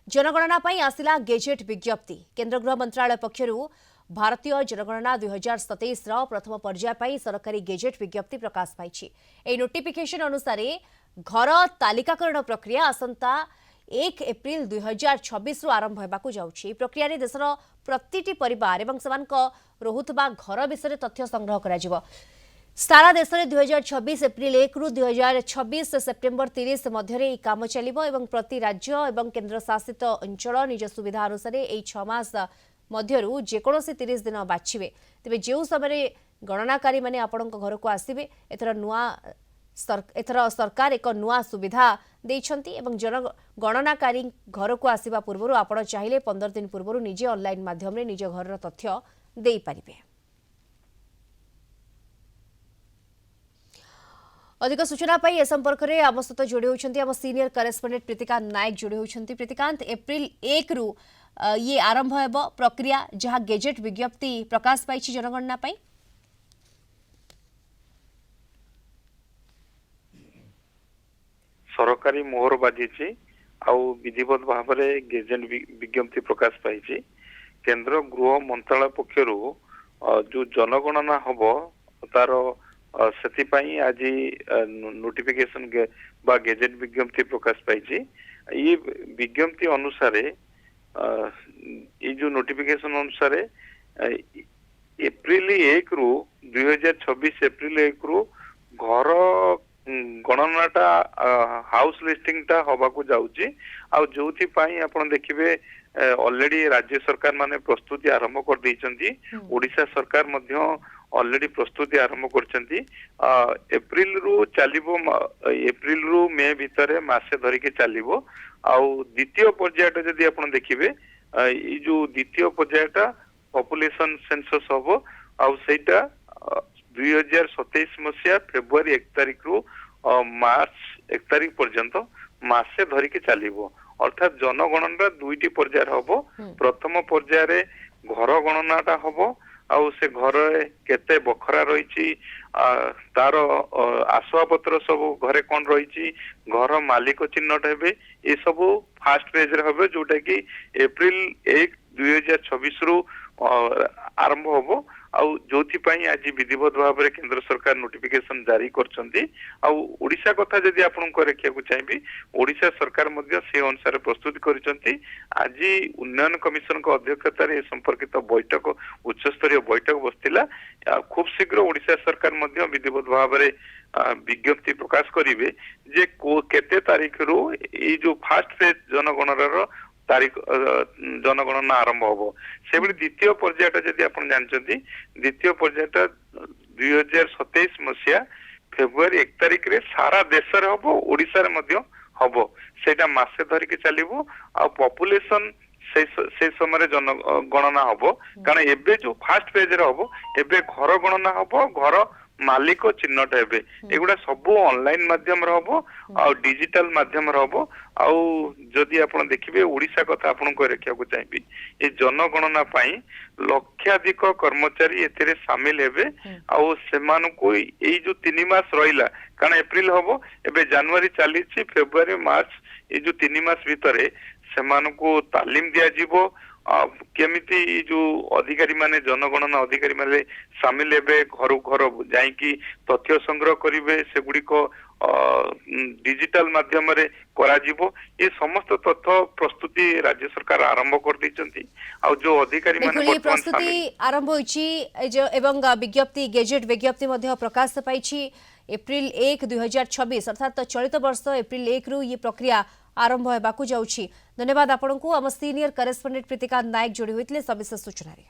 जनगणना पर आसिला गेजेट विज्ञप्ति। केंद्र गृह मंत्रालय पक्षर भारतीय जनगणना 2027 प्रथम पर्याय पर सरकारी गेजेट विज्ञप्ति प्रकाश पाई। ए नोटिफिकेशन अनुसार घर तालिकाकरण प्रक्रिया आसंता 1 एप्रिल 2026 आरंभ होगाकू जाउछि। प्रक्रिया देशर प्रतिटी परिवार एवं सेमानक रहुतबा घर विषय तथ्य संग्रह करा सारा देश में 2026 एप्रिल 1 रु 2026 सेप्टेम्बर 30 मध्य काम चलिबो एवं प्रति राज्य एवं केंद्र शासित अंचल निज सुविधा अनुसार यह 6 मास मध्यरु जेकोसी 30 दिन बाछिबे। तेबे जो समय गणनाकारी माने आपण घर को आसिबे एथर सरकार एक नुआ सुविधा देइछंती एवं गणनाकारी घर को आसिबा पूर्व आपण चाहिए 15 दिन पूर्व निजे ऑनलाइन माध्यम निज घर तथ्य देई परिबे। अधिक सूचना पाई ए संपर्क में आम सहित जोड़ी होती आम सीनियर करेस्पोंडेंट प्रीतिकांत नायक जोड़ी होती। प्रीतिकांत, एप्रिल 1 रु ये आरंभ होब प्रक्रिया जहाँ गेजेट विज्ञप्ति प्रकाश पाई जनगणना पाई। सरकारी मोहर बाजी आउ विधिवत भाव में गेजेट विज्ञप्ति प्रकाश पाई। केंद्र गृह मंत्रालय पक्षर जो जनगणना हम तार से आज नोटिफिकेशन बा गेजेट विज्ञप्ति प्रकाश पाई। ये विज्ञप्ति अनुसार ये जो नोटिफिकेशन अनुसार एप्रिल 1 रु 2026 एप्रिल 1 रु घर गणनाटा हाउस लिस्टिंगटा हवाकू जाउची। आ जोथि पई आपण देखिबे ऑलरेडी राज्य सरकार माने प्रस्तुति आरंभ कर दैचंती। ओडिशा सरकार मध्य ऑलरेडी प्रस्तुति आरंभ करचंती। एप्रिल रु चलिबो एप्रिल रु मे भितरे मासे धरि के चलिबो। आ द्वितीय पर्यायटा जदि आपण देखिबे ई जो द्वितीय पर्यायटा पॉपुलेशन सेंसस हबो। आ सेटा 2027 मसिया फेब्रुआरी 1 तारिख रु मार्च 1 तारिख पर्यंत मासे धरि के चलिबो। अर्थात जनगणना दुईटी पर्याय हबो। प्रथम पर्याय घर गणनाटा हबो। आउ से घर केते बखरा रही तार आसवाबपत्र सब घरे कौन रही घर मालिक चिन्हट हे ये सब फास्ट पेज रे जोटा कि एप्रिल 1 2026 रु आरंभ हम। जोथि आज विधिवत भाव में केंद्र सरकार नोटिफिकेशन जारी करछंती। ओडिशा कथा जदि आपन को रखिया को चाहिबी ओडिशा सरकार मध्य से अनुसार प्रस्तुत करिसंती। आज उन्नयन कमिशन को अध्यक्षता रे संपर्कित बैठक उच्च स्तरीय बैठक बसतिला। खूब शीघ्र ओडिशा सरकार मध्य विधिवत भाव में विज्ञप्ति प्रकाश करिवे जे केते तारीख रु ए जो फास्ट फेज जनगणनार तारीख जनगणना आरंभ हम। से द्वितीय पर्यायटा जदि आपण जानचंती द्वितीय पर्यायटा 2027 मसिया फेब्रुआरी 1 तारिख रे सारा देश रे हबो ओडिसा रे मध्य हबो। सेटा मासे धरि के चलिबो। आ पॉपुलेशन से समय जनगणना हबो। कारण एबे जो फास्ट पेज रे हबो एबे घर गणना हबो। घर मालिक चिन्हट हे एगुड़ा सब ऑनलाइन माध्यम रहबो आ डिजिटल माध्यम रहबो। आ जदि आपण देखिबे ओडिशा कथा आपण को रखिया को चाहिबी ए जनगणना पई लक्षाधिक कर्मचारी एथिरे शामिल हेबे। आ सेमान को ए जो 3 मास रहिला कारण एप्रिल हबो एबे जनवरी चली फेब्रुआरी मार्च ए जो 3 मास भितरे सेमान को तालीम दिया जीवो। केमिति जो अधिकारी माने जनगणना अधिकारी माने शामिल हेबे घर घर जाइकी तथ्य संग्रह करिवे सेगुडी को डिजिटल माध्यम रे करा जीवो। ये समस्त तथ्य प्रस्तुति राज्य सरकार आरंभ कर दैचंती। आ जो अधिकारी माने प्रस्तुति आरंभ होईची एवं विज्ञप्ति गेजेट विज्ञप्ति मध्ये प्रकाश पाइछि एप्रिल 1 2026 अर्थात चलित वर्ष एप्रिल 1 रु ये प्रक्रिया आरंभ होबाकू जाउछि। धन्यवाद आपनकू। आम सीनियर करेस्पोंडेंट प्रीतिकांत नायक जोड़ी होइतले सविशेष सूचना रे।